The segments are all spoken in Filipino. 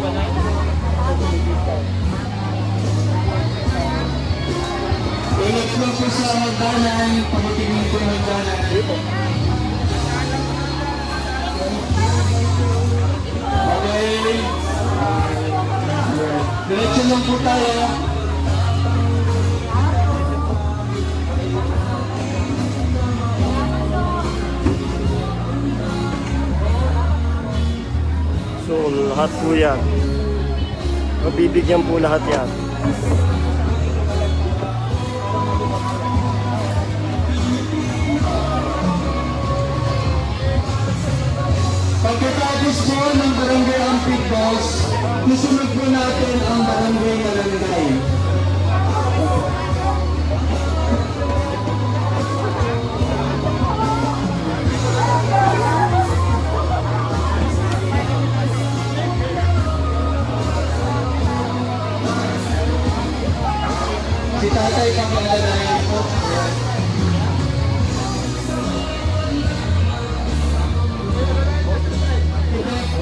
Ingat lang po sa hagdanan, pamatingin po ng hagdanan. Okay. Diretso lang po tayo. So, lahat po yan. Mabibigyan po lahat yan. Pagkatapos po ng Barangay Ampig Boss, nasunod po natin ang Barangay Malanday. Si Tatay Pangalanan po.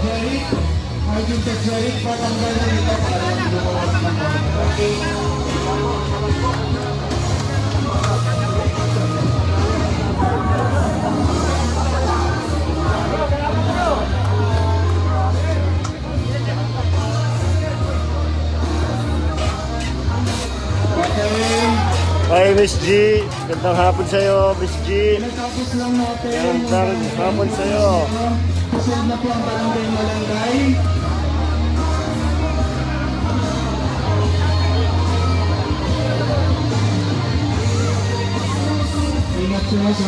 Jerik, Arjun sa Jerik, patanggal na nito para lumawas na po. Okay. Hi, Miss G. Gandang hapon sa'yo, Miss G. Natapos lang natin. Gandang hapon sa'yo. Susunod na po ang Barangay Malanday. Ingat po sa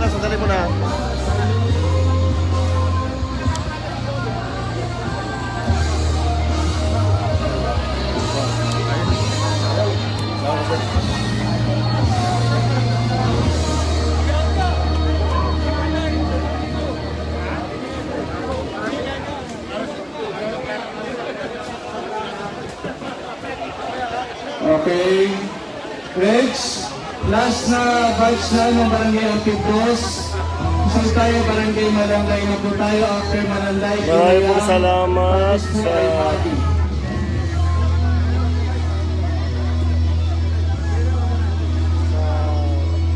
Sandali mo na. Okay. Next, last na batch na ng Barangay Ampig Boss. Isang tayo, Barangay Malanday na po tayo after Malanday. Maraming pong salamat sa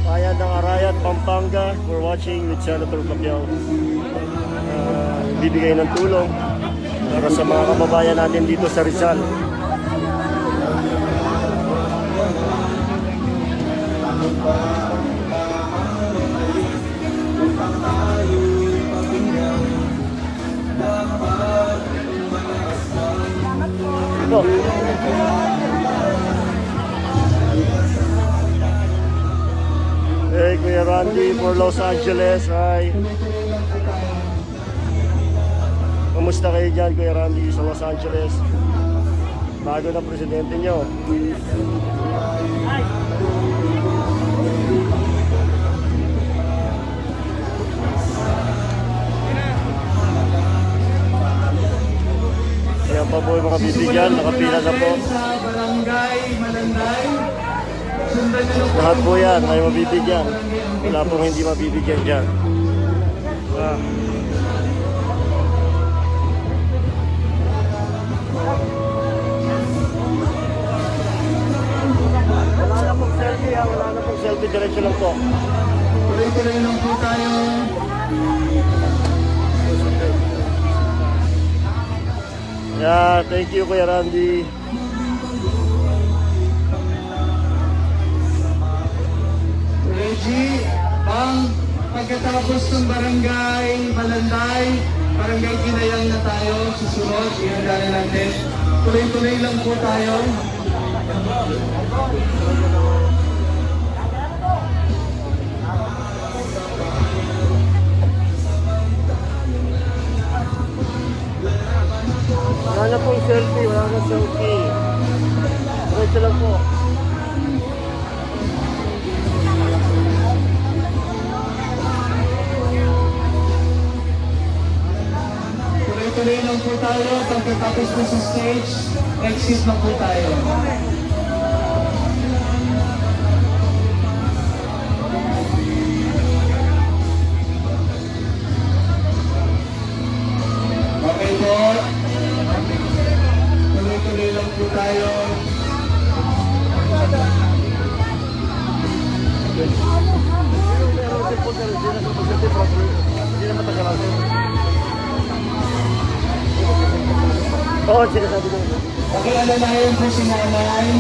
Bayan ng Arayat, Pampanga for watching with Senator Pacquiao. Bibigay ng tulong para sa mga kababayan natin dito sa Rizal. Ito. Hey, Kuya Randy for Los Angeles. Hi. Kamusta kayo dyan, Kuya Randy, sa Los Angeles? Bago na presidente nyo. Ayan pa po yung mga bibigyan, nakapila na po. Sa Barangay Malanday. Sundan nyo na po. Lahat po yan ay mabibigyan. Wala pong hindi mabibigyan dyan. Wala na pong selfie ha, wala na pong selfie, diretso lang po. Tuloy-tuloy lang po tayo. Yeah, thank you Kuya Randy. Reggie, pagkatapos ng Barangay Malanday, Barangay Ginayang na tayo, susunod, ihanda natin. Tuloy-tuloy lang po tayo. Wala na pong selfie, wala na selfie. Diretso lang po. Tuloy-tuloy lang po tayo. Pagkatapos po sa stage, exit na po tayo. Okay po. Tuloy-tuloy lang po tayo. Oo, sinasabi ko. Pakialalayan po si nanay.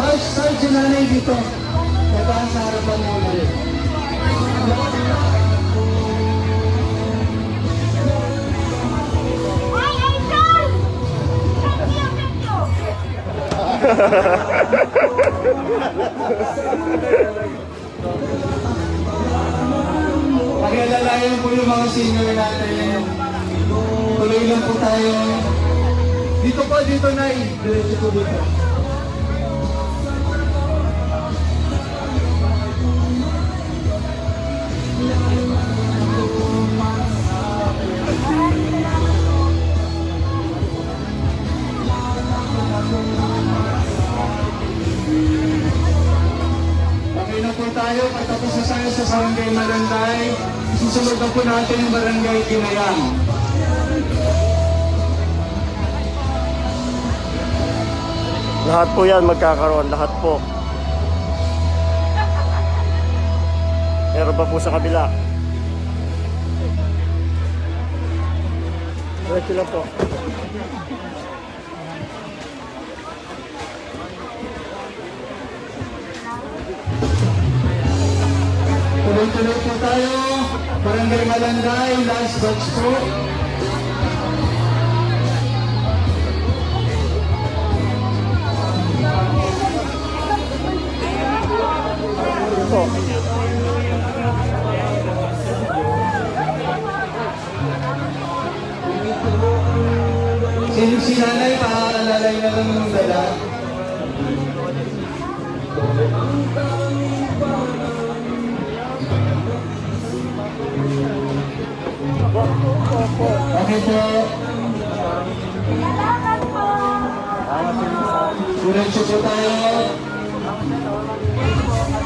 Sarge si nanay dito. Nataan sa harapan mo ulit. Ay, Angel! Thank you. Pakialalayan po yung mga senior natin. Tuloy lang po tayo. Dito po, dito na diretso po dito. Okay na po tayo. Patapos na tayo sa Barangay Malanday. Susunod na po natin yung Barangay Ginayang. Lahat po yan magkakaroon, lahat po. Meron pa po sa kabila. Diretso lang po. Tuloy-tuloy po tayo. Barangay Malanday, last batch po. Po. Si nanay, pakakalalay na lang yung dala. Okay po. Salamat po. Diretso po tayo.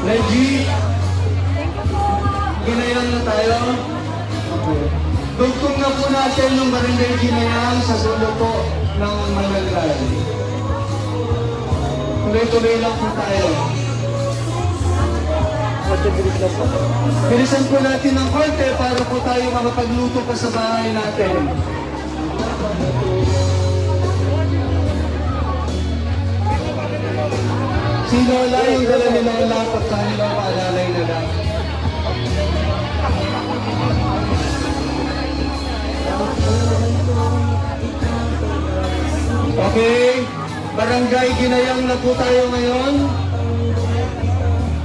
Reggie, Thank you po. Ginayang na tayo. Dugtong na po natin yung Barangay Ginayang sa dulo po ng Malanday. Tuloy-tuloy lang po tayo. Matibilis lang po. Bilisan po natin ng konti para po tayo makapagluto pa sa bahay natin. Si Lola, yung dala ni Lola, pagkanilang paalalay na lang. Okay, Barangay Ginayang na po tayo ngayon.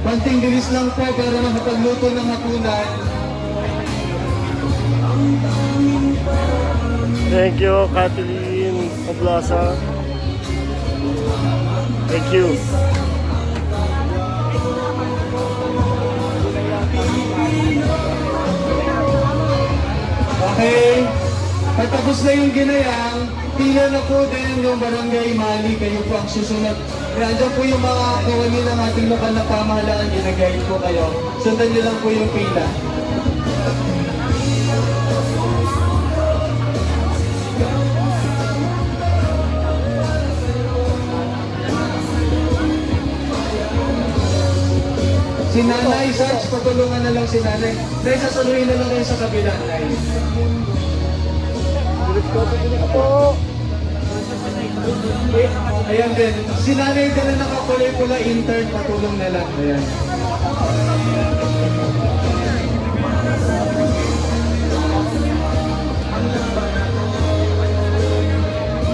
Konting bilis lang po para makapagluto ng hapunan. Thank you, Kathleen Oblasa. Thank you. Okay, patapos na yung Ginayang, pila na po din yung Barangay Mali, kayo po ang susunod. Nandiyan po yung mga kawani ng ating lokal na pamahalaan, ginagayad po kayo. Sundan niyo lang po yung pila. Si Nanay, Sarge, patulungan na lang si Nanay. Dahil sasaluhin na lang kayo sa kabila, Nay. Ayan din. Si Nanay din na nakakulay-pula intern, patulong na lang. Ayan.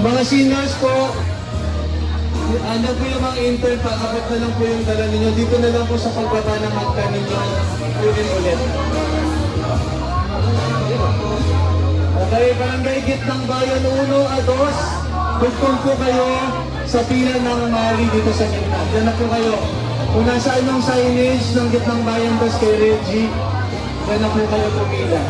Mga seniors po, ano po yung mga intern, pakabot na lang po yung dala ninyo. Dito na lang po sa pagbaba ng magka ninyo. Ulit. Okay, Barangay Gitnang Bayan 1 at 2. Tugtong po kayo sa pila ng Mali dito sa gitna. Diyan na po kayo. Kung nasaan yung signage ng Gitnang Bayan bus kay Reggie, diyan na po kayo pumila.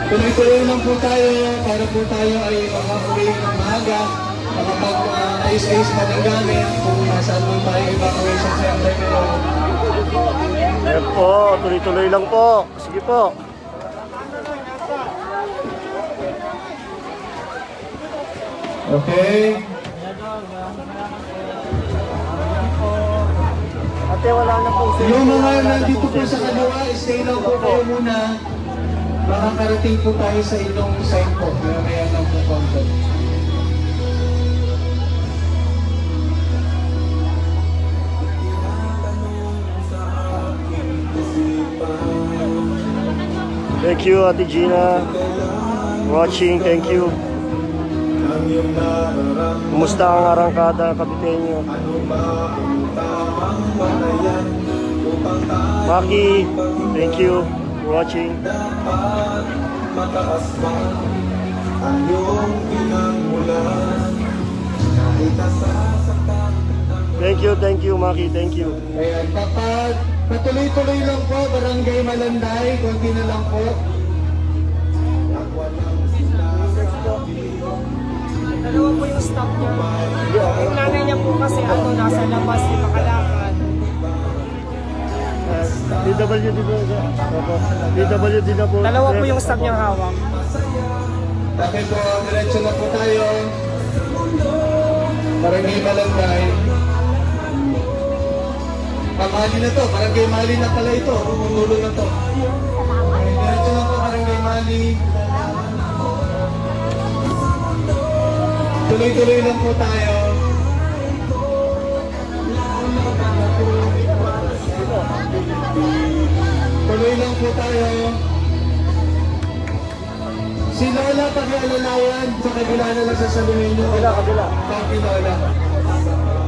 Tuloy-tuloy lang po tayo para po tayo ay makauwi ng maaga, makapag-ayos-ayos pa ng gamit kung nasaan mo tayo evacuation center ngayon. Ayan po, tuloy-tuloy lang po. Sige po. Okay. Ate, wala na po. Yung mga nandito po sa kaliwa, stay lang po kayo muna. Makakarating po tayo sa inyong side po. Kaya lang po konti. Thank you, Ate Gina. Watching, thank you. Kumusta ang arangkada, Kapitenyo? Maki, thank you for watching. Thank you, Maki, thank you. Ayan, patuloy-tuloy lang po, Barangay Malanday, konti na lang po. Dalawa po yung staff niya. Yung nanay niya po kasi nasa labas, di makalakad. DWD po. DWD na po. Dalawa po yung staff niyang hawak. Okay po, diretso na po tayo. Barangay Malanday. Mali na to, Barangay Mali na pala ito. Rumunulo na to. Okay, diretso na po, Barangay Mali. Tuloy-tuloy lang po tayo. Tuloy lang po tayo. Si Lola, pag-alalayan, sa kabila na lang sa saluhin nyo. Kabila. Copy Lola.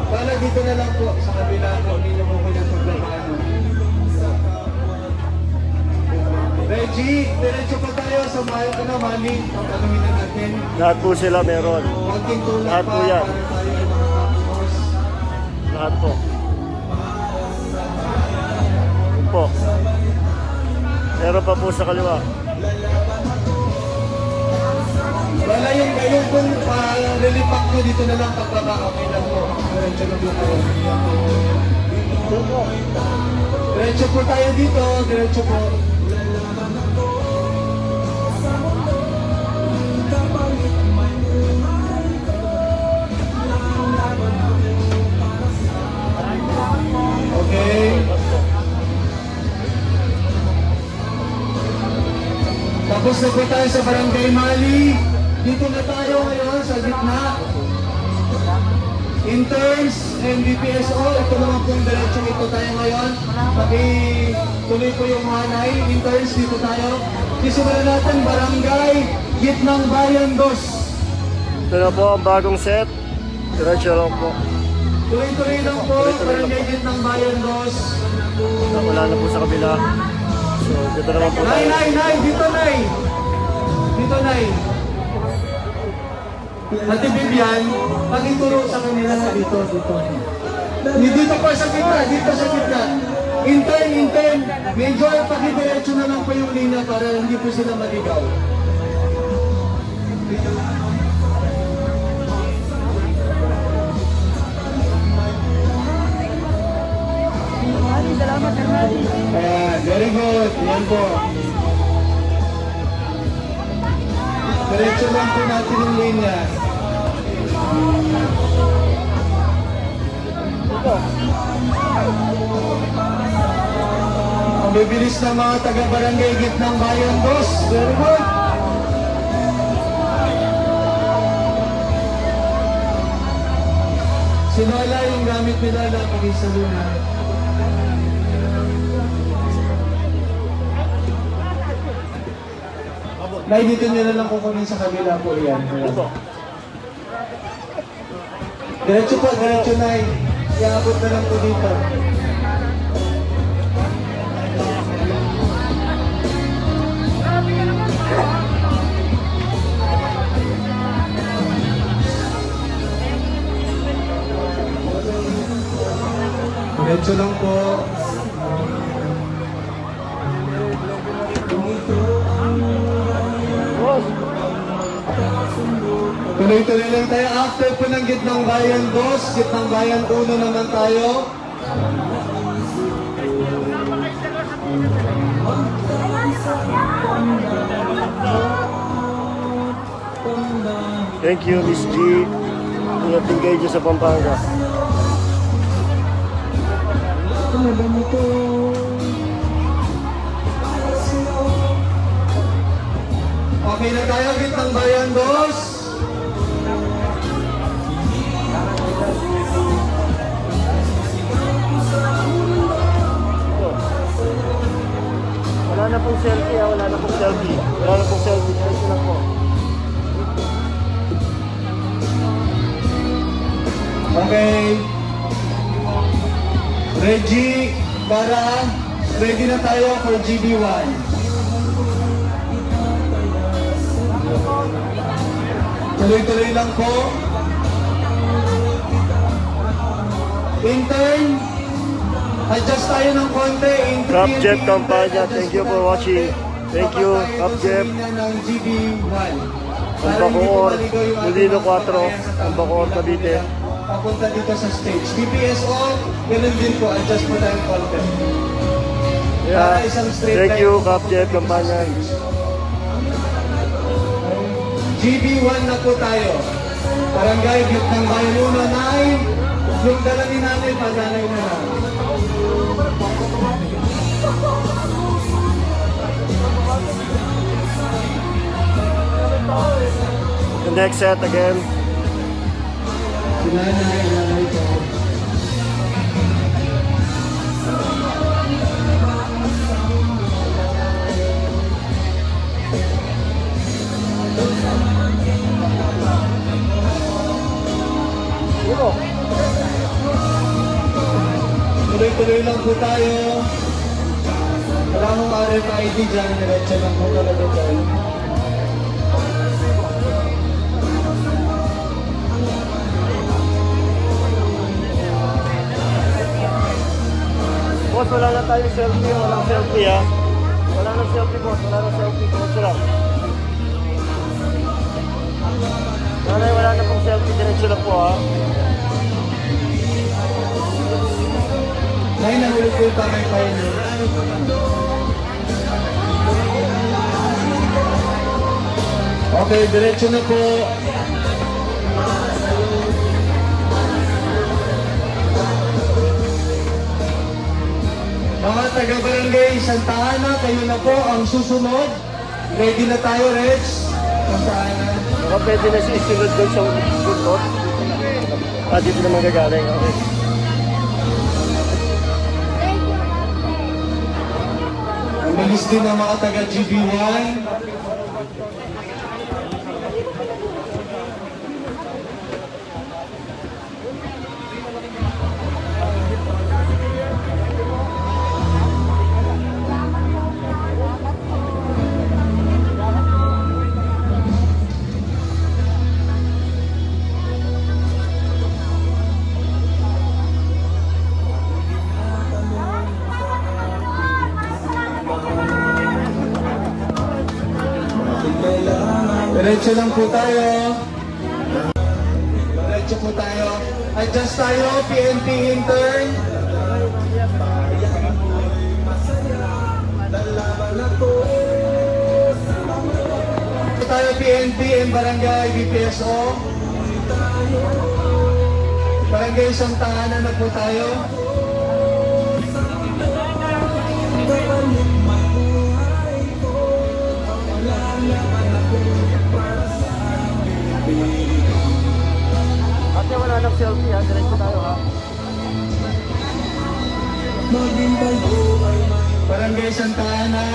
Lola, dito na lang po, sa kabila po, hindi nyo po pinagpaglabaan. Reggie, diretso pa tayo sa Mali, tanungin na natin. Lahat po sila meron. Konting tulak Lahat pa po yan. para tayo ay makakapos. Lahat po. Yun po. Meron pa po sa kaliwa. Wala yung gayon kung lilipak ko dito na lang pagbaba. Okay lang po. Diretso na po tayo. Diretso po tayo dito. Diretso po. Okay. Tapos na po tayo sa Barangay Mali. Dito na tayo ngayon sa gitna. Interns and BPSO, ito naman pong diretsyon ito tayo ngayon. Pag-tuloy po yung hanay. Interns, dito tayo. Sisimulan natin Barangay Gitnang Bayan 2. Ito na po ang bagong set. Diretso lang po. Tuloy-tuloy lang po, Barangay Gitnang Bayan 2. Wala na po sa kabila. So, dito naman po Nay, tayo. nay, nay! Dito, nay! Dito, nay! Ate Vivian, pag-ituro sa kanila na dito. Dito po sa gitna, dito sa gitna. Intern. Medyo pag-diretso na lang po yung linya para hindi po sila maligaw. Ayan, very good. Yan po. Diretso lang po natin yung linya. Ang bibilis ng mga taga-barangay Gitnang Bayan 2. Very good. Sinala yung gamit nila na pag-isa luna. Nay, dito nyo na lang kukunin sa kabila po yan. Diretso po, diretso Nay. Iabot na lang po dito. Diretso lang po. Tuloy-tuloy lang tayo. After po ng Gitnang Bayan 2, Gitnang Bayan 1 naman tayo. Thank you, Miss G. Ingat din kayo dyan sa Pampanga. Okay na tayo, Gitnang Bayan 2. Wala na pong selfie, wala na pong selfie. Wala na pong selfie, diretso lang po. Okay. Reggie, para ready na tayo for GB1. Tuloy-tuloy lang po. Intern, adjust tayo ng konti. Top Jeff Campanya, thank you for watching. Thank you, Top Jeff. Ng GB1. Ambacoor, Molino 4, Ambacoor, Cavite. Papunta dito sa stage. DPS on, ganun din po, adjust po tayong konti. Yeah, Para isang straight thank line. you, Top Jeff Campanya. GB1 na po tayo. Barangay Gitnang Bayan 1, 9. Yung dalangin natin, paganay na lang. The next set again. Nanay po. Tuloy-tuloy lang po tayo. Wala mong RFID dyan, diretso lang po talaga dyan. Boss, wala na tayong selfie, walang selfie ha. Wala na selfie, boss, wala na selfie. Diretso lang. Nanay, wala na pong selfie, diretso lang po ha. Nay, nahulog po yung kamay pa yun. Okay, diretso na po. Mga taga-barangay Santa Ana, kayo na po ang susunod. Ready na tayo, Reg? Santa Ana. Baka pwede na siya isunod doon sa buntot. Dito naman gagaling, okay. Ang bilis din ng mga taga-GB1. Diretso lang po tayo. Diretso po tayo. Adjust tayo, PNP intern. Tayo PNP and Barangay BPSO. Barangay Santa Ana na po tayo. Ate, wala nang selfie ha, diretso tayo ha. Barangay Santa Ana.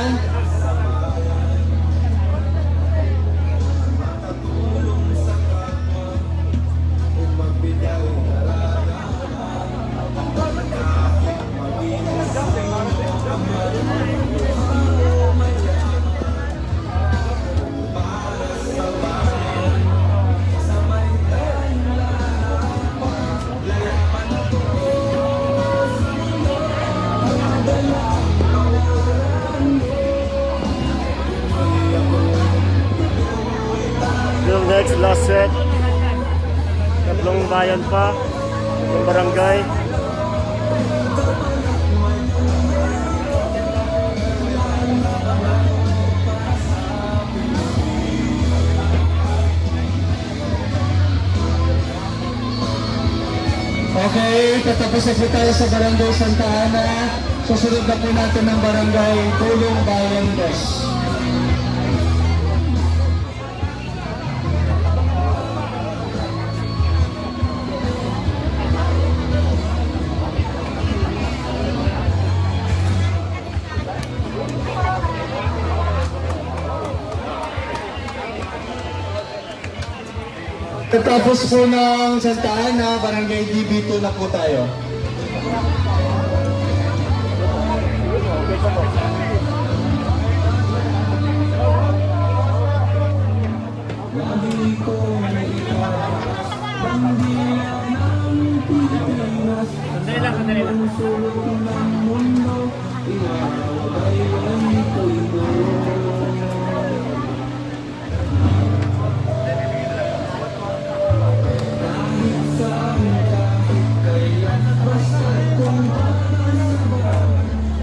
Till next last set. bayan pa ng barangay. Okay, tatapos na po tayo sa Barangay Santa Ana. Susunod na po natin ang Barangay Tulong Bayan Dos. Tapos po ng Santa Ana, Barangay DB2 na po tayo.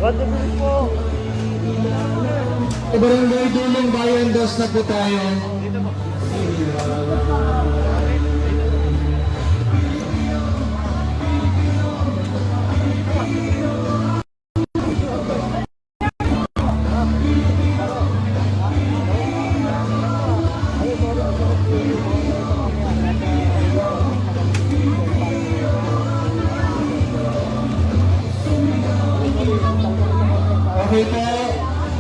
What the fuck po? Sa Barangay Tulong Bayan Dos na po tayo. Okay po,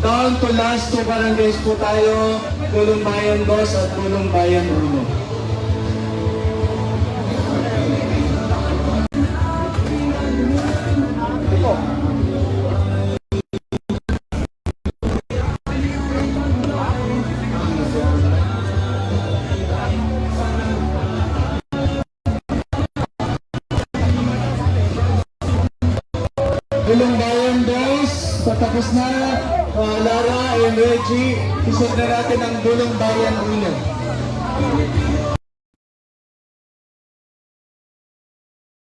down to last two barangays po tayo, Tulong Bayan 2 at Tulong Bayan 1. Tulong Bayan 2, patapos na. Lara and Reggie, isod na natin ang Tulong Bayan 1.